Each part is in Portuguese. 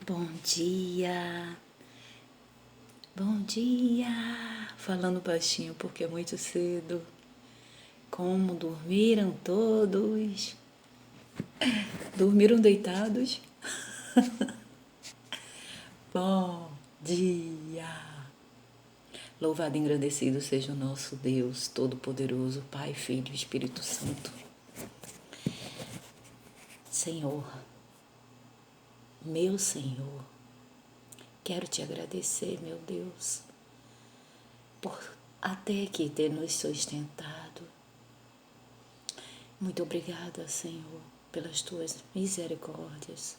Bom dia, bom dia. Falando baixinho porque é muito cedo. Como dormiram todos? Dormiram deitados? Bom dia. Louvado e engrandecido seja o nosso Deus Todo-Poderoso, Pai, Filho e Espírito Santo. Senhor, meu Senhor, quero te agradecer, meu Deus, por até aqui ter nos sustentado. Muito obrigada, Senhor, pelas tuas misericórdias,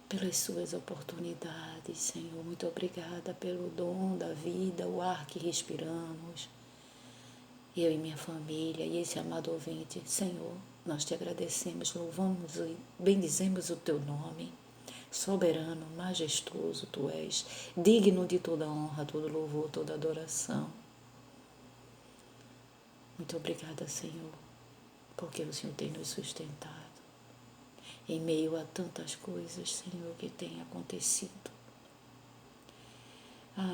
pelas suas oportunidades, Senhor. Muito obrigada pelo dom da vida, o ar que respiramos, eu e minha família e esse amado ouvinte. Senhor, nós te agradecemos, louvamos e bendizemos o teu nome. Soberano, majestoso tu és, digno de toda honra, todo louvor, toda adoração. Muito obrigada, Senhor, porque o Senhor tem nos sustentado em meio a tantas coisas, Senhor, que tem acontecido.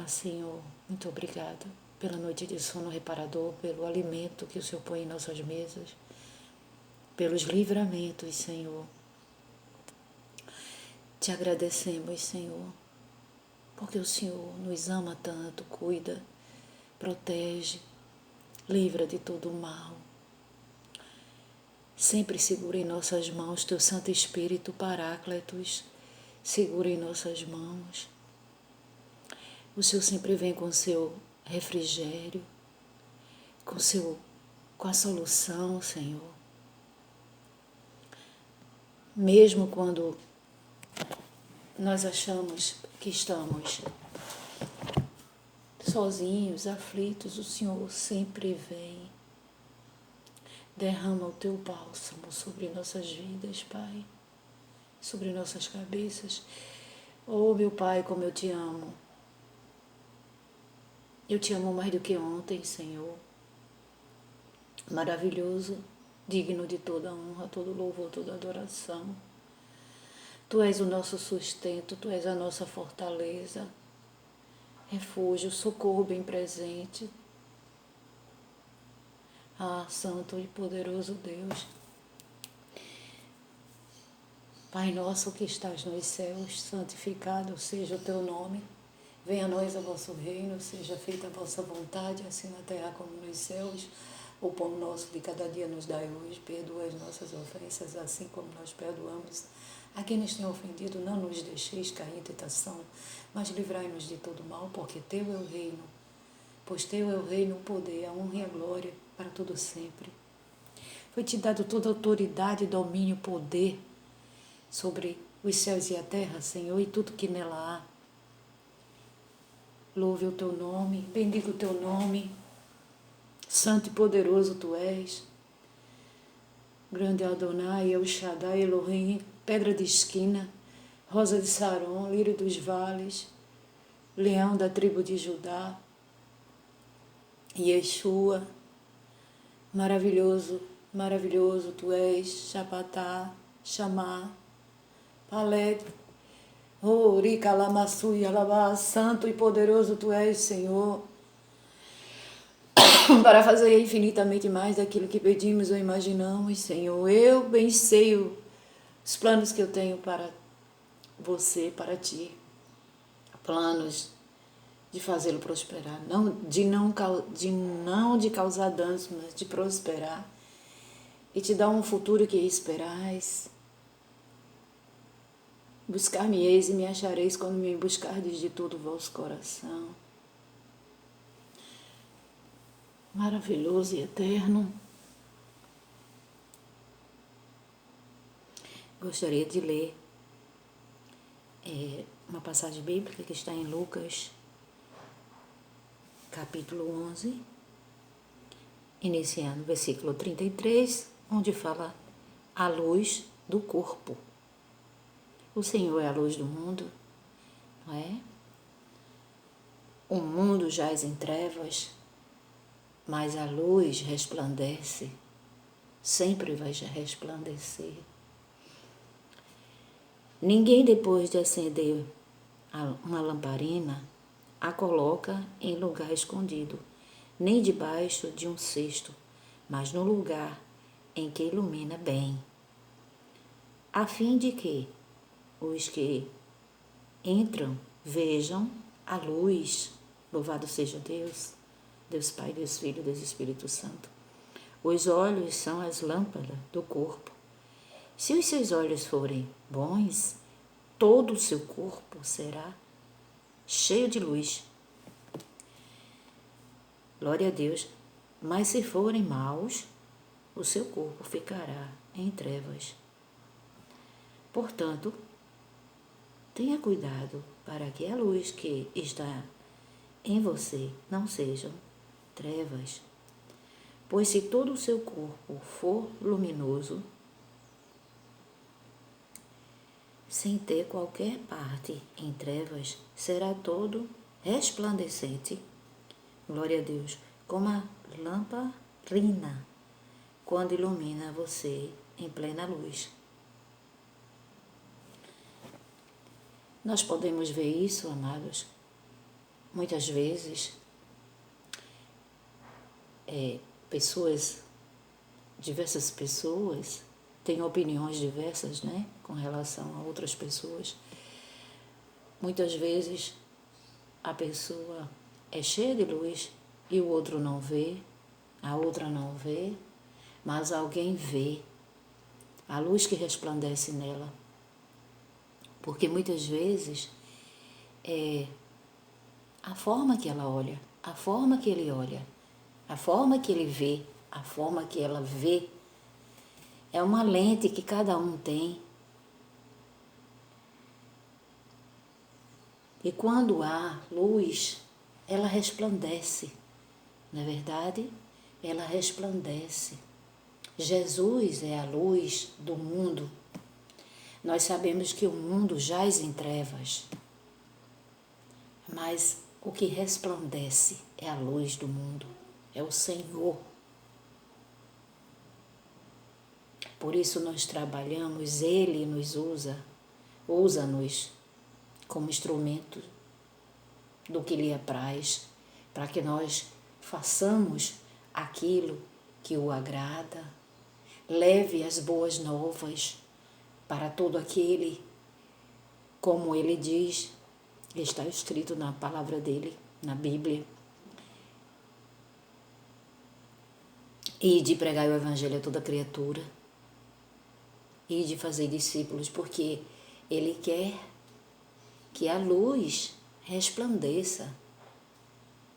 Senhor, muito obrigada pela noite de sono reparador, pelo alimento que o Senhor põe em nossas mesas, pelos livramentos, Senhor. Te agradecemos, Senhor, porque o Senhor nos ama tanto, cuida, protege, livra de todo o mal. Sempre segura em nossas mãos teu Santo Espírito Paráclitos, segura em nossas mãos. O Senhor sempre vem com seu refrigério, com a solução, Senhor. Mesmo quando nós achamos que estamos sozinhos, aflitos, o Senhor sempre vem. Derrama o teu bálsamo sobre nossas vidas, Pai, sobre nossas cabeças. Oh, meu Pai, como eu te amo. Eu te amo mais do que ontem, Senhor. Maravilhoso, digno de toda honra, todo louvor, toda adoração. Tu és o nosso sustento, Tu és a nossa fortaleza, refúgio, socorro bem presente. Santo e poderoso Deus. Pai nosso que estás nos céus, santificado seja o teu nome. Venha a nós o vosso reino, seja feita a vossa vontade, assim na terra como nos céus. O pão nosso de cada dia nos dai hoje, perdoa as nossas ofensas, assim como nós perdoamos a quem nos tem ofendido. Não nos deixeis cair em tentação, mas livrai-nos de todo mal, porque teu é o reino. Pois teu é o reino, o poder, a honra e a glória para todo sempre. Foi-te dado toda autoridade, domínio, poder sobre os céus e a terra, Senhor, e tudo que nela há. Louve o teu nome, bendiga o teu nome. Santo e poderoso tu és. Grande Adonai, El Shaddai, Elohim, pedra de esquina, rosa de Saron, lírio dos vales, leão da tribo de Judá, Yeshua, maravilhoso, maravilhoso tu és, Chapatá, Chamá, Paled, Rica, Lamassu e Alabá, santo e poderoso tu és, Senhor, para fazer infinitamente mais daquilo que pedimos ou imaginamos, Senhor. Eu bem sei os planos que eu tenho para você, para ti, planos de fazê-lo prosperar, não de causar danos, mas de prosperar e te dar um futuro que esperais. Buscar-me-eis e me achareis quando me buscardes de todo o vosso coração. Maravilhoso e eterno. Gostaria de ler uma passagem bíblica que está em Lucas, capítulo 11, iniciando o versículo 33, onde fala a luz do corpo. O Senhor é a luz do mundo, não é? O mundo jaz em trevas, mas a luz resplandece, sempre vai resplandecer. Ninguém, depois de acender uma lamparina, a coloca em lugar escondido, nem debaixo de um cesto, mas no lugar em que ilumina bem, a fim de que os que entram vejam a luz. Louvado seja Deus, Deus Pai, Deus Filho, Deus Espírito Santo. Os olhos são as lâmpadas do corpo. Se os seus olhos forem bons, todo o seu corpo será cheio de luz. Glória a Deus. Mas se forem maus, o seu corpo ficará em trevas. Portanto, tenha cuidado para que a luz que está em você não sejam trevas. Pois se todo o seu corpo for luminoso, sem ter qualquer parte em trevas, será todo resplandecente, glória a Deus, como a lamparina, quando ilumina você em plena luz. Nós podemos ver isso, amados, muitas vezes, diversas pessoas têm opiniões diversas, né, com relação a outras pessoas. Muitas vezes a pessoa é cheia de luz e o outro não vê, a outra não vê, mas alguém vê a luz que resplandece nela. Porque muitas vezes é a forma que ela olha, a forma que ele olha, a forma que ele vê, a forma que ela vê, é uma lente que cada um tem. E quando há luz, ela resplandece, não é verdade? Ela resplandece. Jesus é a luz do mundo. Nós sabemos que o mundo jaz em trevas, mas o que resplandece é a luz do mundo, é o Senhor. Por isso nós trabalhamos, Ele nos usa-nos como instrumento do que lhe apraz, para que nós façamos aquilo que o agrada, leve as boas novas para todo aquele, como ele diz, está escrito na palavra dele, na Bíblia, e de pregar o evangelho a toda criatura, e de fazer discípulos, porque ele quer que a luz resplandeça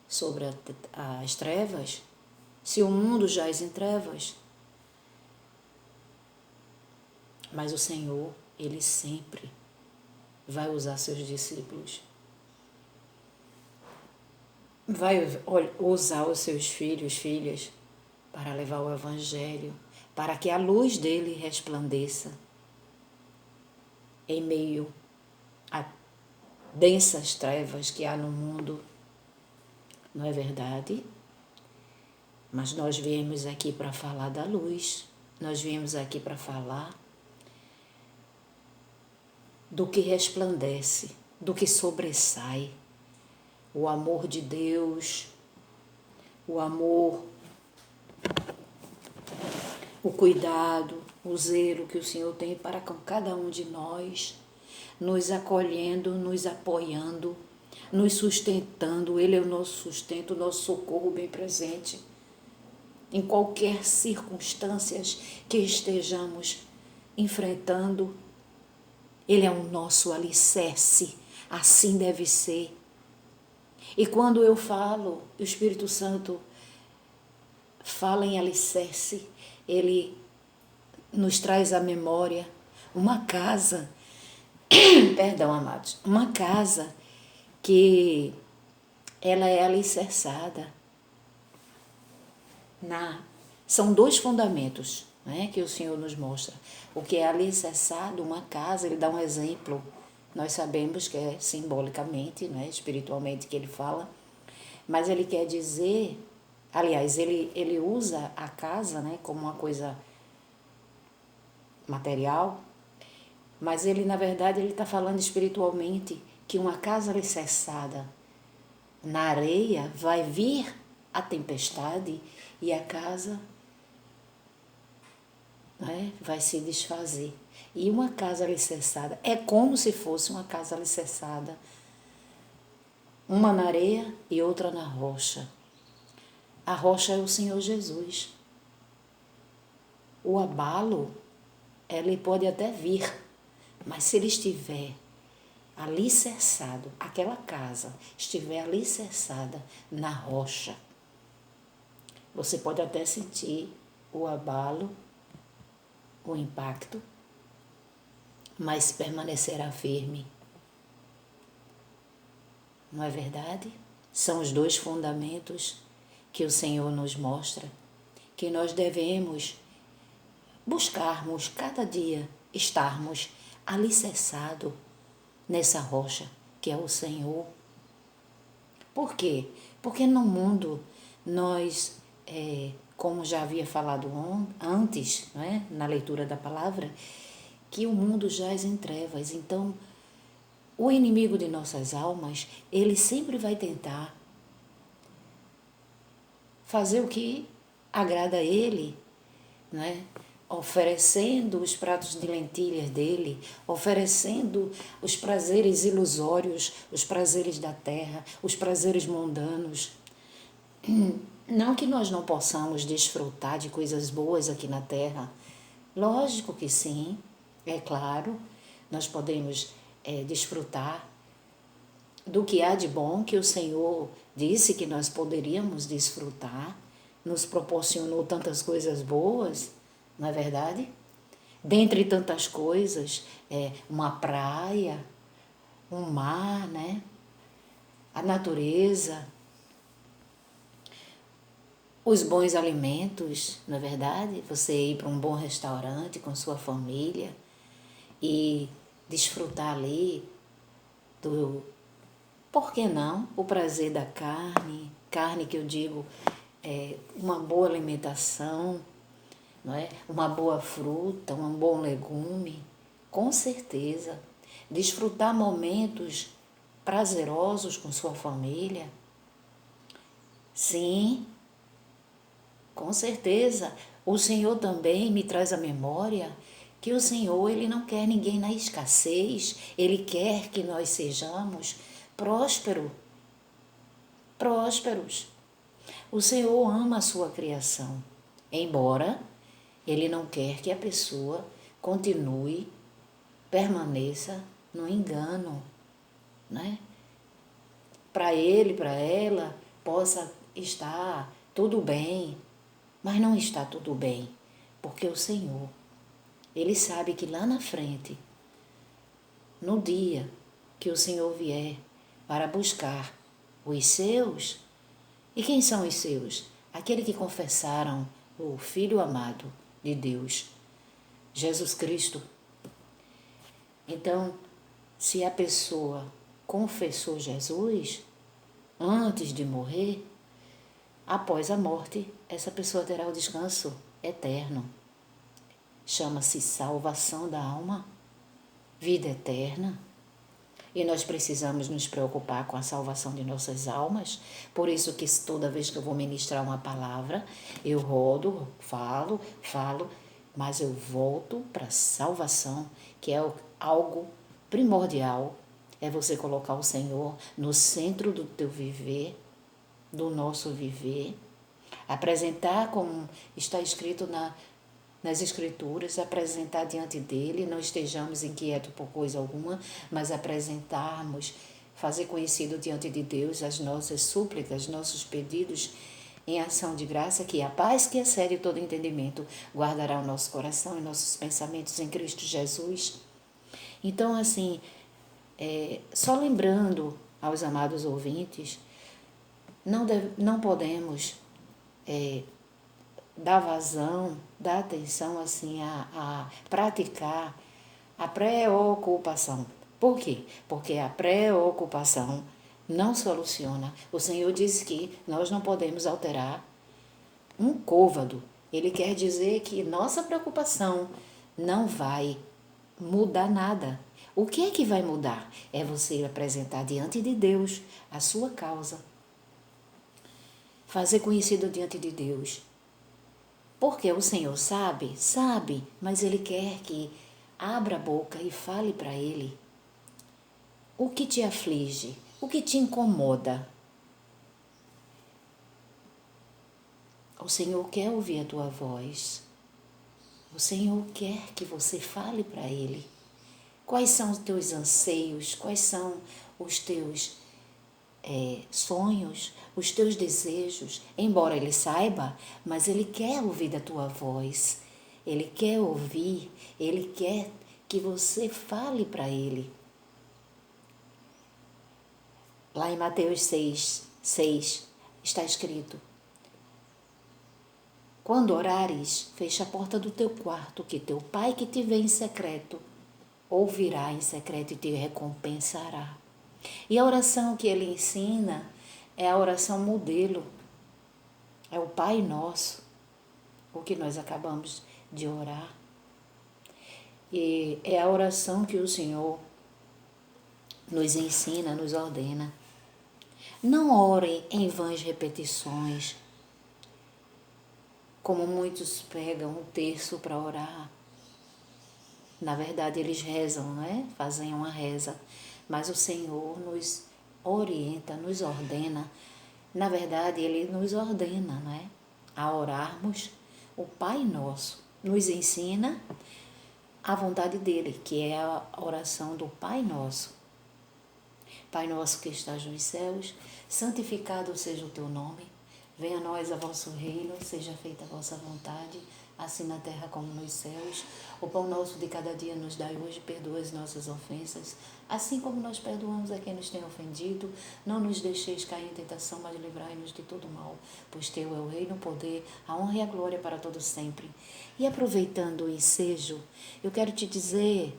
sobre as trevas. Se o mundo jaz em trevas, mas o Senhor, Ele sempre vai usar seus discípulos, vai usar os seus filhos, filhas, para levar o Evangelho, para que a luz dele resplandeça em meio a densas trevas que há no mundo. Não é verdade? Mas nós viemos aqui para falar da luz, nós viemos aqui para falar do que resplandece, do que sobressai, o amor de Deus, o amor, o cuidado, o zelo que o Senhor tem para com cada um de nós, nos acolhendo, nos apoiando, nos sustentando. Ele é o nosso sustento, o nosso socorro bem presente. Em qualquer circunstância que estejamos enfrentando, Ele é o nosso alicerce, assim deve ser. E quando eu falo, o Espírito Santo fala em alicerce, Ele nos traz à memória uma casa, perdão, amados, uma casa que ela é alicerçada. São dois fundamentos, né, que o Senhor nos mostra. O que é alicerçado, uma casa, ele dá um exemplo. Nós sabemos que é simbolicamente, né, espiritualmente que ele fala, mas ele quer dizer, aliás, ele usa a casa, né, como uma coisa material, Mas ele, na verdade, ele está falando espiritualmente que uma casa alicerçada na areia vai vir a tempestade e a casa, né, vai se desfazer. E uma casa alicerçada é como se fosse uma casa alicerçada, uma na areia e outra na rocha. A rocha é o Senhor Jesus. O abalo, ele pode até vir, mas se ele estiver alicerçado, aquela casa estiver alicerçada na rocha, você pode até sentir o abalo, o impacto, mas permanecerá firme. Não é verdade? São os dois fundamentos que o Senhor nos mostra, que nós devemos buscarmos cada dia estarmos alicerçados nessa rocha que é o Senhor. Por quê? Porque no mundo nós, como já havia falado antes, não é? Na leitura da palavra, que o mundo jaz em trevas. Então, o inimigo de nossas almas, ele sempre vai tentar fazer o que agrada a ele, não é? Oferecendo os pratos de lentilhas dele, oferecendo os prazeres ilusórios, os prazeres da terra, os prazeres mundanos. Não que nós não possamos desfrutar de coisas boas aqui na terra. Lógico que sim, é claro, nós podemos desfrutar do que há de bom que o Senhor disse que nós poderíamos desfrutar, nos proporcionou tantas coisas boas, não é verdade? Dentre tantas coisas, uma praia, um mar, né? A natureza, os bons alimentos, não é verdade? Você ir para um bom restaurante com sua família e desfrutar ali do, por que não, o prazer da carne que eu digo, uma boa alimentação, não é? Uma boa fruta, um bom legume, com certeza. Desfrutar momentos prazerosos com sua família. Sim, com certeza. O Senhor também me traz à memória que o Senhor, Ele não quer ninguém na escassez, Ele quer que nós sejamos prósperos. O Senhor ama a sua criação, embora Ele não quer que a pessoa continue, permaneça no engano, né? Para ele, para ela, possa estar tudo bem, mas não está tudo bem, porque o Senhor, Ele sabe que lá na frente, no dia que o Senhor vier para buscar os seus, e quem são os seus? Aqueles que confessaram o Filho amado de Deus, Jesus Cristo. Então, se a pessoa confessou Jesus antes de morrer, após a morte, essa pessoa terá o descanso eterno. Chama-se salvação da alma, vida eterna. E nós precisamos nos preocupar com a salvação de nossas almas. Por isso que toda vez que eu vou ministrar uma palavra, eu rodo, falo, mas eu volto para a salvação, que é algo primordial. É você colocar o Senhor no centro do teu viver, do nosso viver. Apresentar, como está escrito nas Escrituras, apresentar diante dele, não estejamos inquietos por coisa alguma, mas apresentarmos, fazer conhecido diante de Deus as nossas súplicas, nossos pedidos em ação de graça, que a paz que excede todo entendimento guardará o nosso coração e nossos pensamentos em Cristo Jesus. Então, assim, só lembrando aos amados ouvintes, não podemos dar vazão, dar atenção assim a praticar a preocupação. Por quê? Porque a preocupação não soluciona. O Senhor diz que nós não podemos alterar um côvado. Ele quer dizer que nossa preocupação não vai mudar nada. O que é que vai mudar? É você apresentar diante de Deus a sua causa. Fazer conhecido diante de Deus. Porque o Senhor sabe, mas Ele quer que abra a boca e fale para Ele. O que te aflige? O que te incomoda? O Senhor quer ouvir a tua voz. O Senhor quer que você fale para Ele. Quais são os teus anseios? Quais são os teus sonhos? Os teus desejos? Embora Ele saiba, mas Ele quer ouvir da tua voz. Ele quer ouvir, Ele quer que você fale para Ele. Lá em Mateus 6 está escrito: quando orares, fecha a porta do teu quarto, que teu pai que te vê em secreto, ouvirá em secreto e te recompensará. E a oração que ele ensina é a oração modelo. É o Pai Nosso, o que nós acabamos de orar. E é a oração que o Senhor nos ensina, nos ordena. Não orem em vãs repetições, como muitos pegam um terço para orar. Na verdade, eles rezam, né? Fazem uma reza. Mas o Senhor nos orienta, nos ordena. Na verdade, Ele nos ordena, né? A orarmos. O Pai Nosso nos ensina a vontade dEle, que é a oração do Pai Nosso. Pai nosso que estás nos céus, santificado seja o teu nome. Venha a nós a vosso reino, seja feita a vossa vontade, assim na terra como nos céus. O pão nosso de cada dia nos dai hoje, perdoa as nossas ofensas, assim como nós perdoamos a quem nos tem ofendido. Não nos deixeis cair em tentação, mas livrai-nos de todo mal, pois teu é o reino, o poder, a honra e a glória para todos sempre. E aproveitando o ensejo, eu quero te dizer,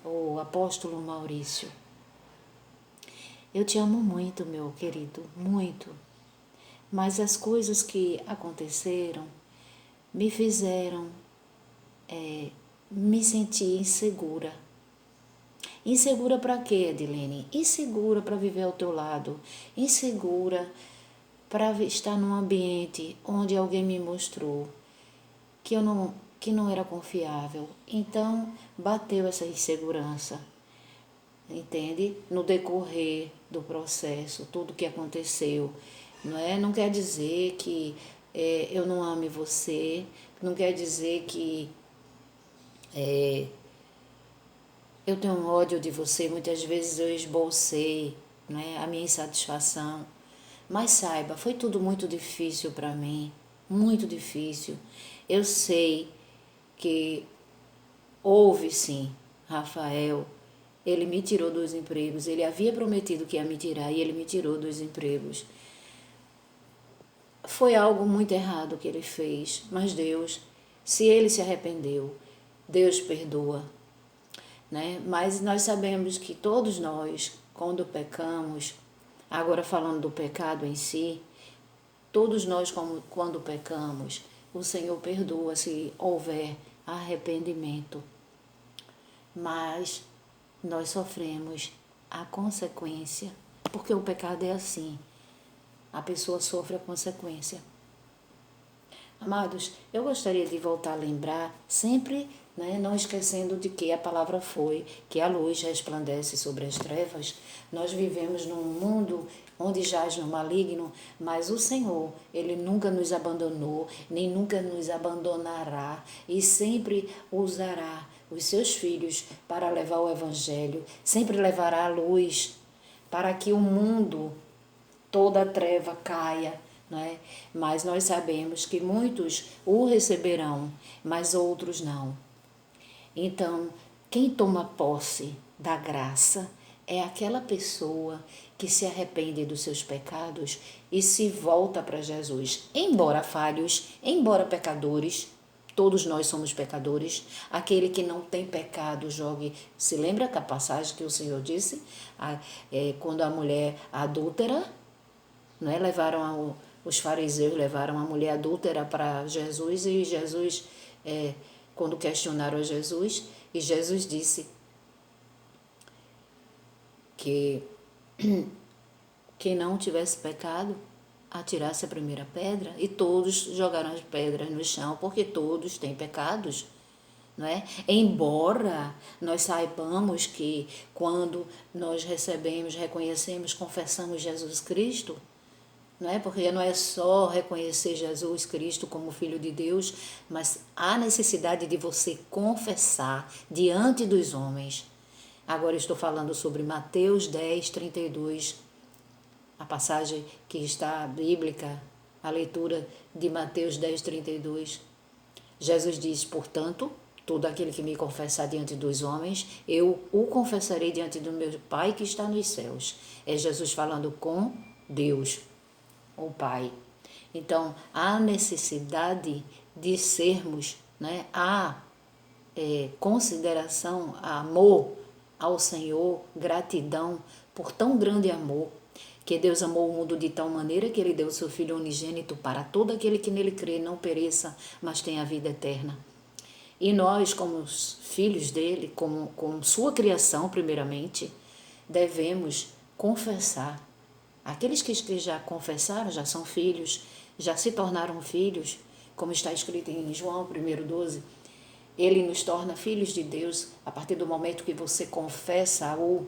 o apóstolo Maurício, eu te amo muito, meu querido, muito. Mas as coisas que aconteceram me fizeram me sentir insegura. Insegura para quê, Edilene? Insegura para viver ao teu lado. Insegura para estar num ambiente onde alguém me mostrou que não era confiável. Então, bateu essa insegurança. Entende? No decorrer do processo, tudo que aconteceu. Não quer dizer que eu não ame você, não quer dizer que eu tenho ódio de você. Muitas vezes eu esbocei, a minha insatisfação. Mas saiba, foi tudo muito difícil para mim, muito difícil. Eu sei que houve sim, Rafael, ele me tirou dos empregos, ele havia prometido que ia me tirar e ele me tirou dos empregos. Foi algo muito errado que ele fez, mas Deus, se ele se arrependeu, Deus perdoa, né? Mas nós sabemos que todos nós, quando pecamos, agora falando do pecado em si, todos nós quando pecamos, o Senhor perdoa se houver arrependimento. Mas nós sofremos a consequência, porque o pecado é assim. A pessoa sofre a consequência. Amados, eu gostaria de voltar a lembrar sempre, não esquecendo de que a palavra foi que a luz resplandece sobre as trevas. Nós vivemos num mundo onde jaz no maligno, mas o Senhor, Ele nunca nos abandonou, nem nunca nos abandonará e sempre usará os seus filhos para levar o Evangelho, sempre levará a luz para que o mundo, toda a treva caia, Mas nós sabemos que muitos o receberão, mas outros não. Então, quem toma posse da graça é aquela pessoa que se arrepende dos seus pecados e se volta para Jesus. Embora falhos, embora pecadores, todos nós somos pecadores. Aquele que não tem pecado, jogue. Se lembra da passagem que o Senhor disse? Quando a mulher adúltera, os fariseus levaram a mulher adúltera para Jesus e Jesus, quando questionaram a Jesus, E Jesus disse que quem não tivesse pecado, atirasse a primeira pedra, e todos jogaram as pedras no chão, porque todos têm pecados, não é? Embora nós saibamos que quando nós recebemos, reconhecemos, confessamos Jesus Cristo, não é? Porque não é só reconhecer Jesus Cristo como Filho de Deus, mas há necessidade de você confessar diante dos homens. Agora estou falando sobre Mateus 10, 32, a passagem que está bíblica, a leitura de Mateus 10, 32. Jesus diz, portanto, todo aquele que me confessar diante dos homens, eu o confessarei diante do meu Pai que está nos céus. É Jesus falando com Deus, o Pai. Então, há necessidade de sermos, né, há consideração, amor ao Senhor, gratidão por tão grande amor, que Deus amou o mundo de tal maneira que Ele deu o seu Filho unigênito para todo aquele que nele crê não pereça, mas tenha a vida eterna. E nós, como os filhos dele, como sua criação primeiramente, devemos confessar. Aqueles que já confessaram, já são filhos, já se tornaram filhos, como está escrito em João 1,12, ele nos torna filhos de Deus a partir do momento que você confessa o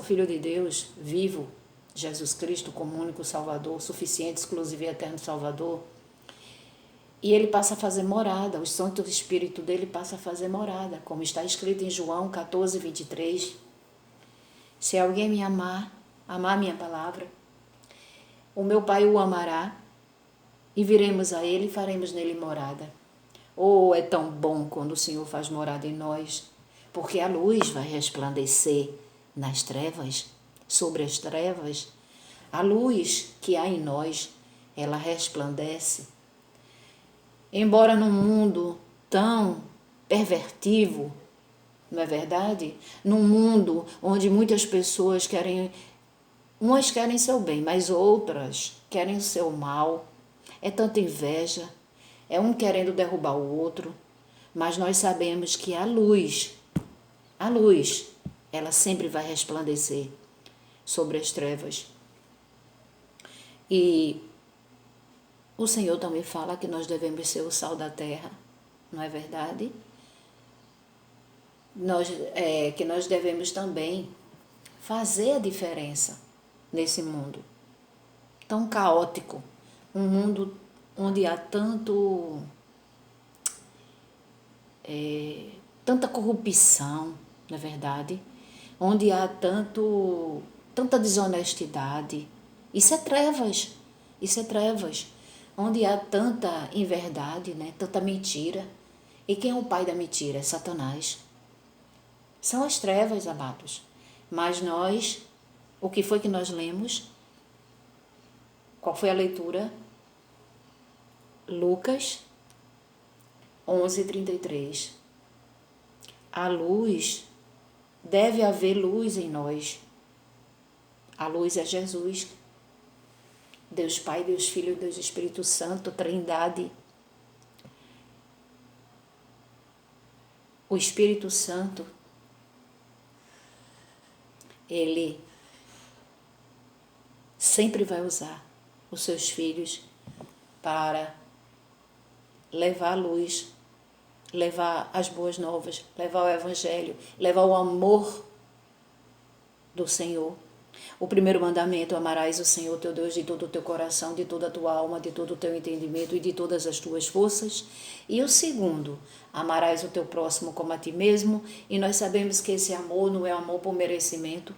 Filho de Deus vivo, Jesus Cristo como único Salvador, suficiente, exclusivo e eterno Salvador. E ele passa a fazer morada, o Santo Espírito dele passa a fazer morada, como está escrito em João 14, 23. Se alguém me amar minha palavra, o meu Pai o amará, e viremos a ele e faremos nele morada. Oh, é tão bom quando o Senhor faz morada em nós, porque a luz vai resplandecer nas trevas, sobre as trevas. A luz que há em nós, ela resplandece. Embora num mundo tão pervertido, não é verdade? Num mundo onde muitas pessoas umas querem seu bem, mas outras querem o seu mal. É tanta inveja, é um querendo derrubar o outro, mas nós sabemos que a luz, ela sempre vai resplandecer sobre as trevas. E o Senhor também fala que nós devemos ser o sal da terra, não é verdade? Que nós devemos também fazer a diferença nesse mundo tão caótico, um mundo onde há tanta corrupção, não é verdade? Onde há tanta desonestidade. Isso é trevas, onde há tanta inverdade, né? Tanta mentira. E quem é o pai da mentira? É Satanás. São as trevas, amados. Mas nós, o que foi que nós lemos? Qual foi a leitura? Lucas 11:33. A luz, deve haver luz em nós. A luz é Jesus. Deus Pai, Deus Filho, Deus Espírito Santo, Trindade. O Espírito Santo, ele sempre vai usar os seus filhos para levar a luz, levar as boas novas, levar o Evangelho, levar o amor do Senhor. O primeiro mandamento, amarás o Senhor teu Deus de todo o teu coração, de toda a tua alma, de todo o teu entendimento e de todas as tuas forças. E o segundo, amarás o teu próximo como a ti mesmo. E nós sabemos que esse amor não é amor por merecimento.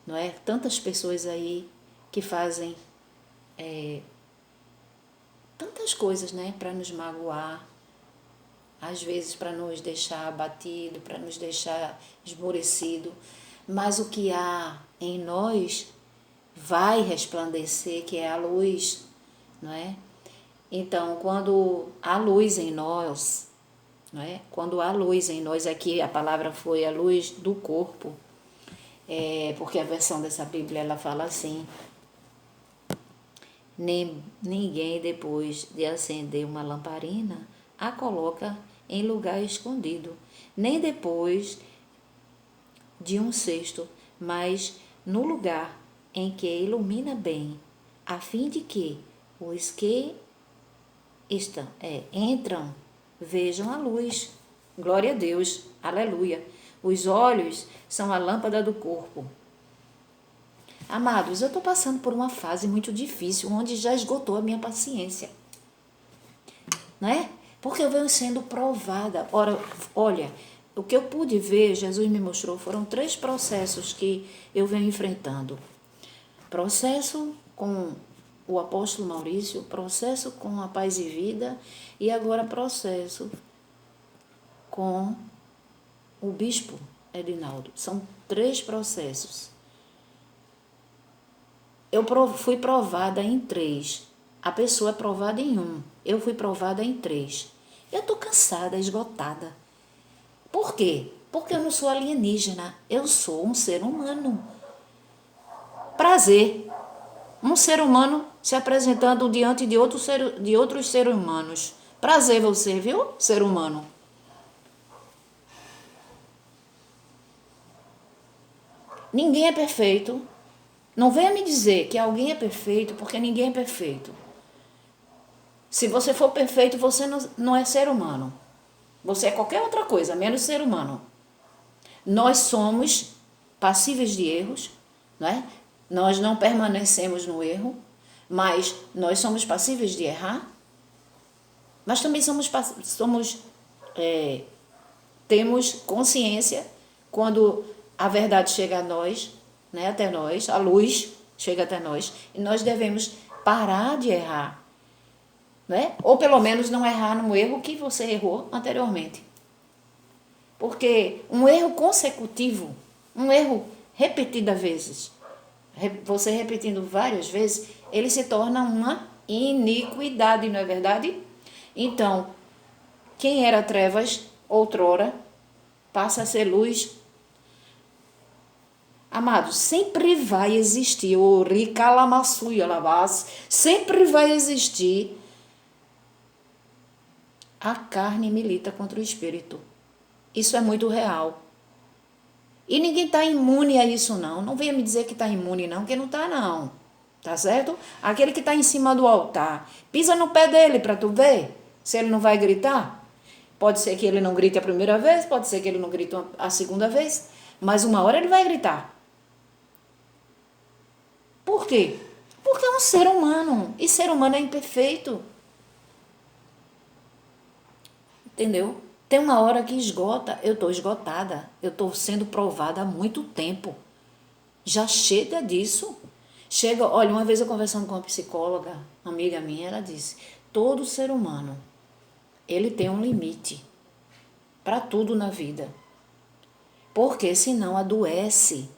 Não é? Tantas pessoas aí que fazem tantas coisas, né, para nos magoar, às vezes para nos deixar abatido, para nos deixar esmorecido, mas o que há em nós vai resplandecer, que é a luz, não é? Então, quando há luz em nós, não é? Quando há luz em nós, aqui a palavra foi a luz do corpo, porque a versão dessa Bíblia ela fala assim: ninguém depois de acender uma lamparina a coloca em lugar escondido, nem depois de um cesto, mas no lugar em que ilumina bem, a fim de que os que entram vejam a luz. Glória a Deus, aleluia. Os olhos são a lâmpada do corpo. Amados, eu estou passando por uma fase muito difícil, onde já esgotou a minha paciência, né? Porque eu venho sendo provada. Ora, olha, o que eu pude ver, Jesus me mostrou, foram 3 processos que eu venho enfrentando. Processo com o apóstolo Maurício, processo com a Paz e Vida e agora processo com o bispo Edinaldo. São 3 processos. Eu fui provada em 3. A pessoa é provada em 1. Eu fui provada em 3. Eu estou cansada, esgotada. Por quê? Porque eu não sou alienígena. Eu sou um ser humano. Prazer. Um ser humano se apresentando diante de outros seres humanos. Prazer você, viu? Ser humano. Ninguém é perfeito. Não venha me dizer que alguém é perfeito, porque ninguém é perfeito. Se você for perfeito, você não é ser humano. Você é qualquer outra coisa, menos ser humano. Nós somos passíveis de erros, não é? Nós não permanecemos no erro, mas nós somos passíveis de errar. Mas também temos consciência quando a verdade chega a nós, né, até nós, a luz chega até nós, e nós devemos parar de errar, né? Ou pelo menos não errar no erro que você errou anteriormente. Porque um erro consecutivo, um erro repetidas vezes, você repetindo várias vezes, ele se torna uma iniquidade, não é verdade? Então, quem era trevas outrora passa a ser luz. Amados, sempre vai existir, sempre vai existir. A carne milita contra o espírito. Isso é muito real. E ninguém está imune a isso, não. Não venha me dizer que está imune, não, que não está, não. Tá certo? Aquele que está em cima do altar, pisa no pé dele para tu ver se ele não vai gritar. Pode ser que ele não grite a primeira vez, pode ser que ele não grite a segunda vez, mas uma hora ele vai gritar. Por quê? Porque é um ser humano, e ser humano é imperfeito. Entendeu? Tem uma hora que esgota, eu estou esgotada, eu estou sendo provada há muito tempo. Já chega disso. Olha, uma vez eu conversando com uma psicóloga, amiga minha, ela disse, todo ser humano, ele tem um limite para tudo na vida. Porque senão adoece.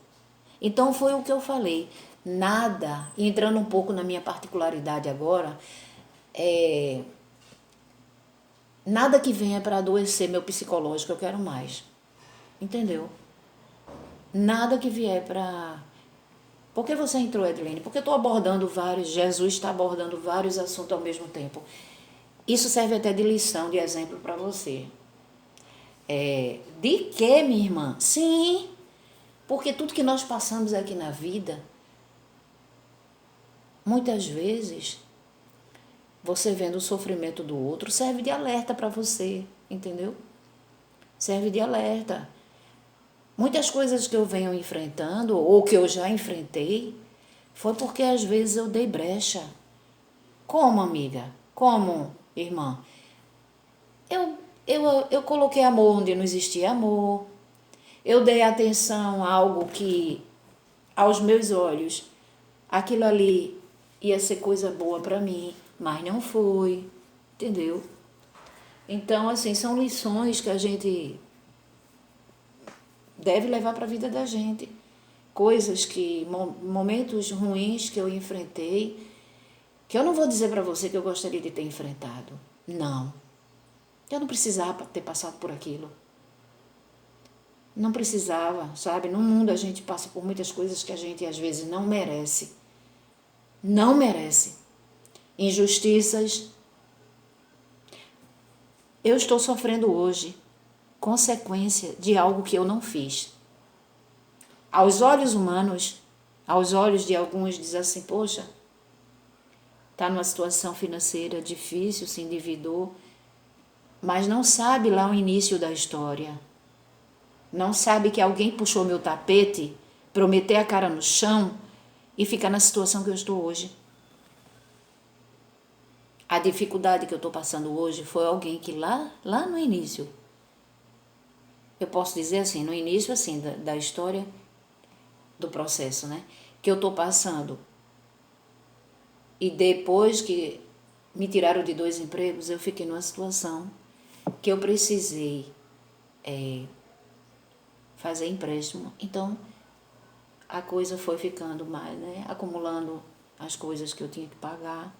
Então foi o que eu falei. Nada, entrando um pouco na minha particularidade agora, nada que venha para adoecer meu psicológico eu quero mais. Entendeu? Nada que vier para... Por que você entrou, Edilene? Porque eu estou abordando Jesus está abordando vários assuntos ao mesmo tempo. Isso serve até de lição, de exemplo para você. De que, minha irmã? Sim, porque tudo que nós passamos aqui na vida, muitas vezes, você vendo o sofrimento do outro, serve de alerta para você, entendeu? Serve de alerta. Muitas coisas que eu venho enfrentando, ou que eu já enfrentei, foi porque às vezes eu dei brecha. Como, amiga? Como, irmã? Eu coloquei amor onde não existia amor. Eu dei atenção a algo que, aos meus olhos, aquilo ali ia ser coisa boa para mim, mas não foi, entendeu? Então, assim, são lições que a gente deve levar para a vida da gente. Coisas que, momentos ruins que eu enfrentei, que eu não vou dizer para você que eu gostaria de ter enfrentado. Não. Eu não precisava ter passado por aquilo. Não precisava, sabe? No mundo a gente passa por muitas coisas que a gente às vezes não merece. Não merece. Injustiças. Eu estou sofrendo hoje consequência de algo que eu não fiz. Aos olhos humanos, aos olhos de alguns, diz assim, poxa, está numa situação financeira difícil, se endividou, mas não sabe lá o início da história. Não sabe que alguém puxou meu tapete para eu meter a cara no chão e ficar na situação que eu estou hoje. A dificuldade que eu estou passando hoje foi alguém que lá no início, eu posso dizer assim, no início assim da história do processo, né? Que eu estou passando. E depois que me tiraram de 2 empregos, eu fiquei numa situação que eu precisei fazer empréstimo. Então, a coisa foi ficando mais, né? Acumulando as coisas que eu tinha que pagar.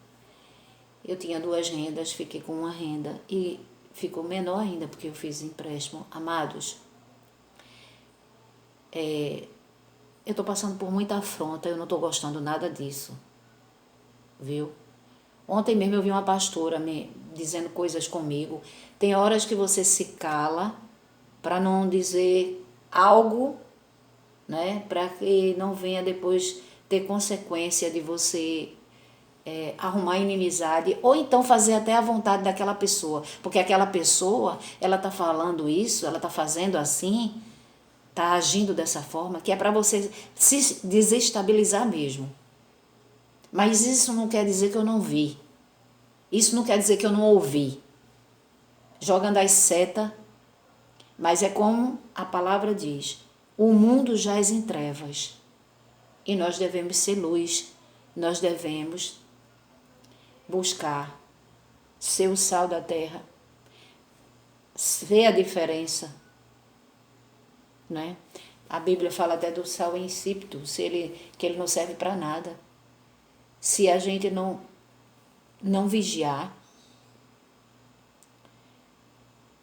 Eu tinha 2 rendas, fiquei com uma renda e ficou menor ainda porque eu fiz empréstimo. Amados, eu estou passando por muita afronta, eu não estou gostando nada disso, viu? Ontem mesmo eu vi uma pastora me dizendo coisas comigo. Tem horas que você se cala para não dizer algo, né? Para que não venha depois ter consequência de você arrumar inimizade, ou então fazer até a vontade daquela pessoa, porque aquela pessoa, ela está falando isso, ela está fazendo assim, está agindo dessa forma, que é para você se desestabilizar mesmo. Mas isso não quer dizer que eu não vi, isso não quer dizer que eu não ouvi. Jogando as setas, mas é como a palavra diz, o mundo jaz em trevas, e nós devemos ser luz, nós devemos buscar ser o sal da terra, ver a diferença, né? A Bíblia fala até do sal insípido, que ele não serve para nada. Se a gente não vigiar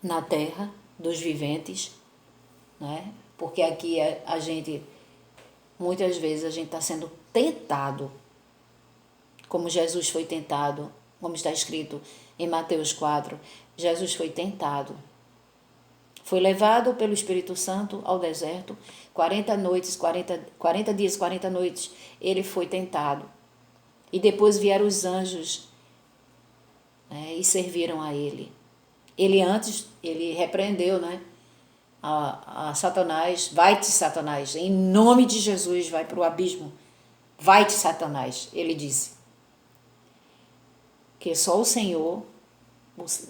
na terra dos viventes, né? Porque aqui a gente, muitas vezes a gente está sendo tentado, como Jesus foi tentado, como está escrito em Mateus 4, Jesus foi tentado. Foi levado pelo Espírito Santo ao deserto, 40 dias, 40 noites, ele foi tentado. E depois vieram os anjos, né, e serviram a ele. Ele repreendeu, né, a Satanás, vai-te Satanás, em nome de Jesus, vai para o abismo, vai-te Satanás, ele disse. Que só o Senhor,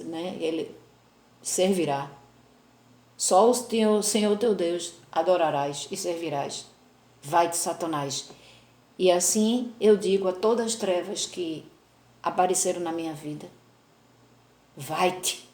né, ele servirá. Só o Senhor teu Deus adorarás e servirás. Vai-te, Satanás. E assim eu digo a todas as trevas que apareceram na minha vida. Vai-te.